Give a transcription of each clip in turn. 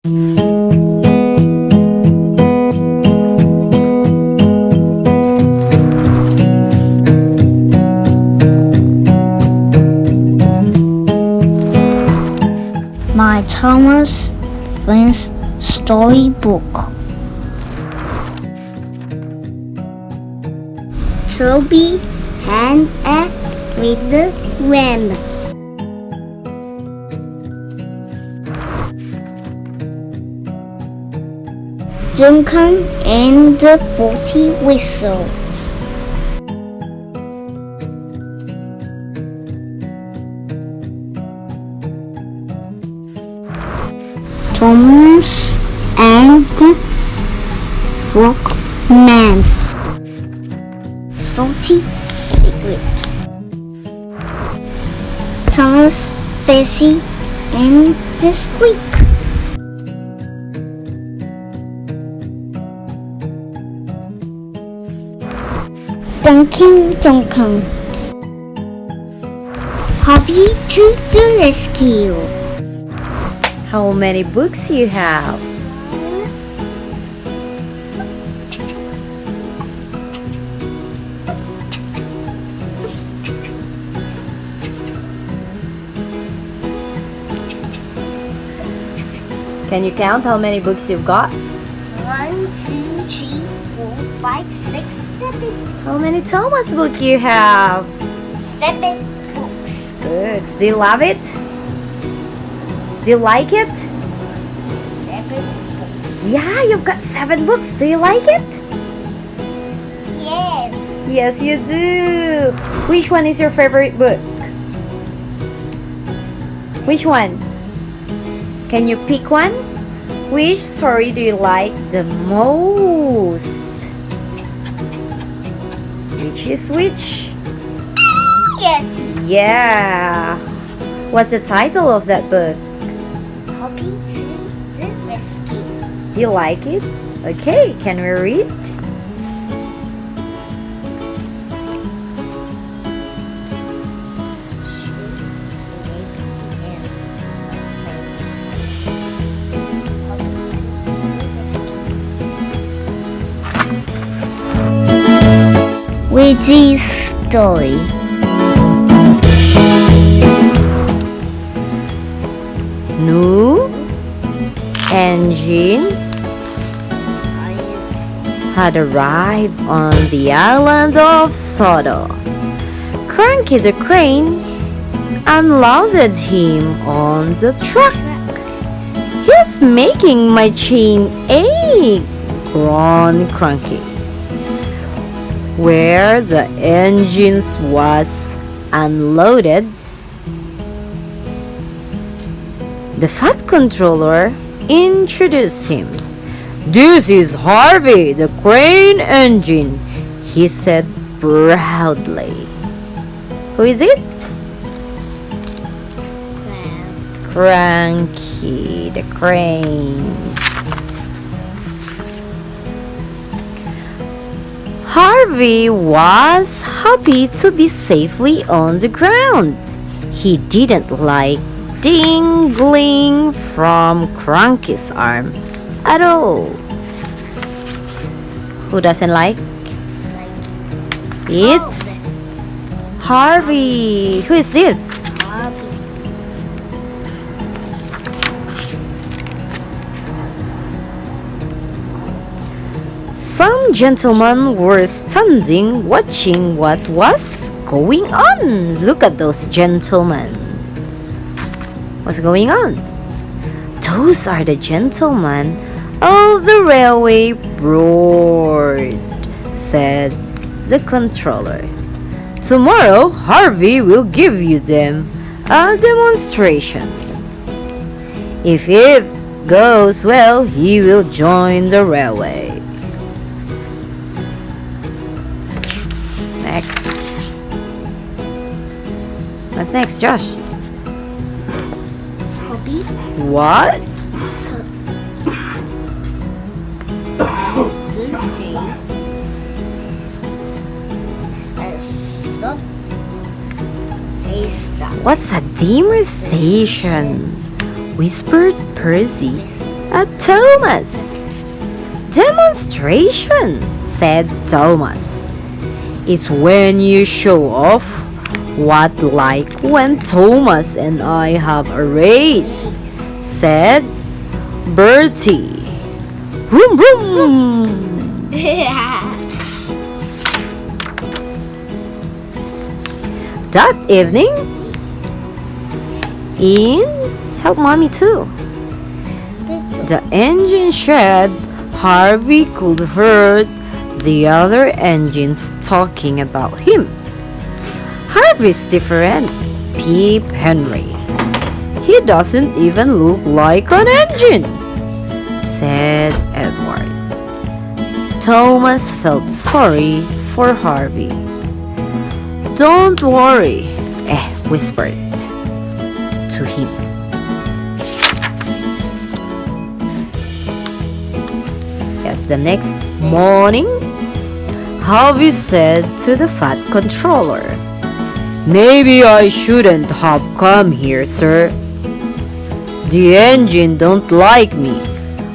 My Thomas Friends Storybook. Toby and a little ram. Duncan and the 40 Whistles. Thomas and the Frogman. Salty Secret. Thomas, Bessie, and the Squeak. Duncan. Hobby to the rescue. How many books you have? Can you count how many books you've got? 1, 2, 3, 4, 5, 6, 7. How many Thomas books you have? 7 books. Good. Do you love it? Do you like it? 7 books. Yeah, you've got 7 books. Do you like it? Yes. Yes, you do. Which one is your favorite book? Which one? Can you pick one? Which story do you like the most? Which is which? Yes. Yeah. What's the title of that book? Hobby to the rescue. You like it? Okay, can we read? Wheezy's story. New engine had arrived on the island of Sodo. Cranky the crane unloaded him on the truck. He's making my chain ache, groaned Cranky. Where the engines was unloaded, the Fat Controller introduced him. "This is Harvey, the crane engine," he said proudly. Who is it? Cranky, the crane. Harvey was happy to be safely on the ground. He didn't like dingling from Cranky's arm at all. Who doesn't like? It's Harvey. Who is this? Some gentlemen were standing watching what was going on. Look at those gentlemen. What's going on? Those are the gentlemen of the railway board, said the controller. Tomorrow, Harvey will give you them a demonstration. If it goes well, he will join the railway. Next. What's next, Josh? Hobby. What? Dirty. Stop. Hey, stop. What's a dimmer station? Whispered Percy. Thomas. Demonstration, said Thomas. It's when you show off. What like when Thomas and I have a race, said Bertie. Vroom vroom. That evening, help mommy too. The engine shed, Harvey could hear the other engines talking about him. Harvey's different, Pip Henry. He doesn't even look like an engine, said Edward. Thomas felt sorry for Harvey. Don't worry, whispered to him. Yes, the next morning, Harvey said to the fat controller, "Maybe I shouldn't have come here, sir. The engine don't like me.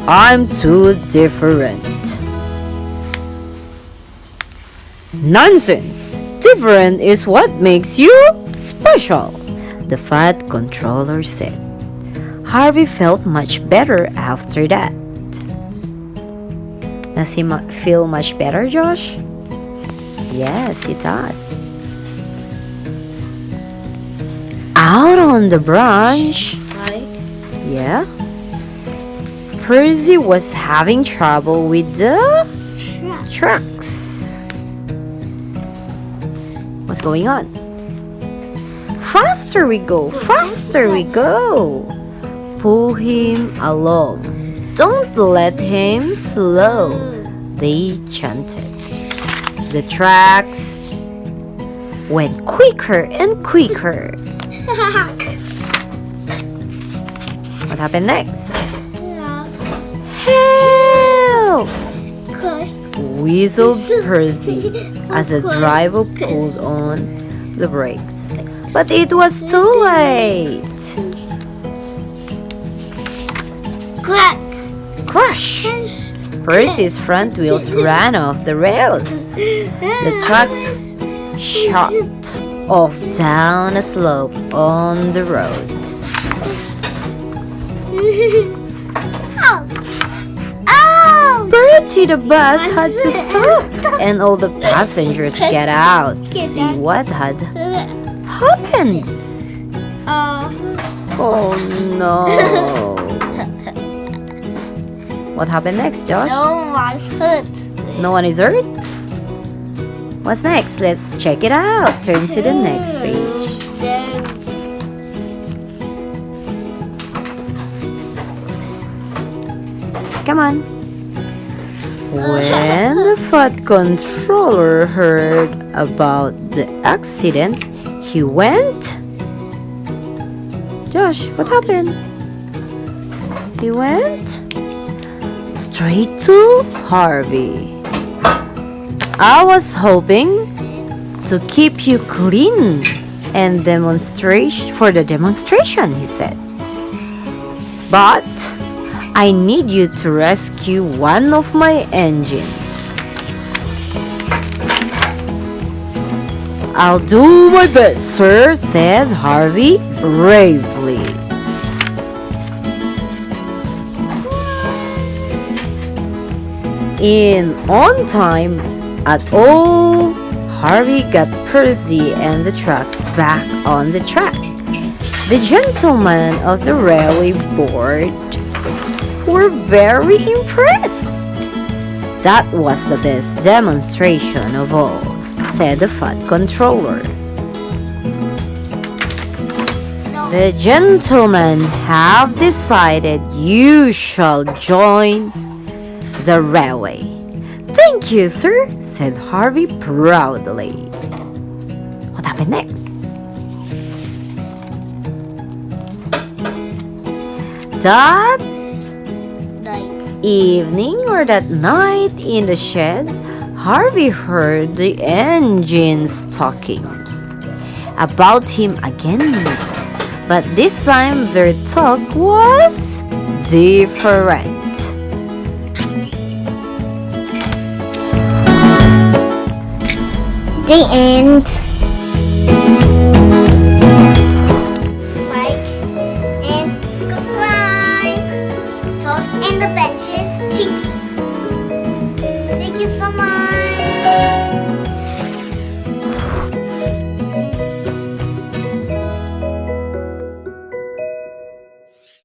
I'm too different." Nonsense! Different is what makes you special, the fat controller said. Harvey felt much better after that. Does he feel much better, Josh? Yes, he does. Out on the branch, yeah, Percy was having trouble with the trucks. What's going on? Faster we go, faster we go. Pull him along. Don't let him slow, they chanted. The tracks went quicker and quicker. What happened next? Help! Whistled Percy as the driver pulled on the brakes. But it was too late. Crash! Percy's front wheels ran off the rails. The trucks shot off down a slope on the road. Bertie the bus had to stop, and all the passengers get out to see what had happened. Oh no! What happened next, Josh? No one's hurt. No one is hurt? What's next? Let's check it out. Turn to the next page. Come on. When the fat controller heard about the accident, he went. Josh, what happened? He went straight to Harvey. I was hoping to keep you clean and for the demonstration, he said. But I need you to rescue one of my engines. I'll do my best, sir, said Harvey bravely. On time at all, Harvey got Percy and the trucks back on the track. The gentlemen of the railway board were very impressed. That was the best demonstration of all, said the fat controller. The gentlemen have decided you shall join the railway. Thank you, sir, said Harvey proudly. What happened next? That evening or that night in the shed, Harvey heard the engines talking about him again. But this time their talk was different. The end. Like and subscribe. Toast and the benches TV. Thank you so much.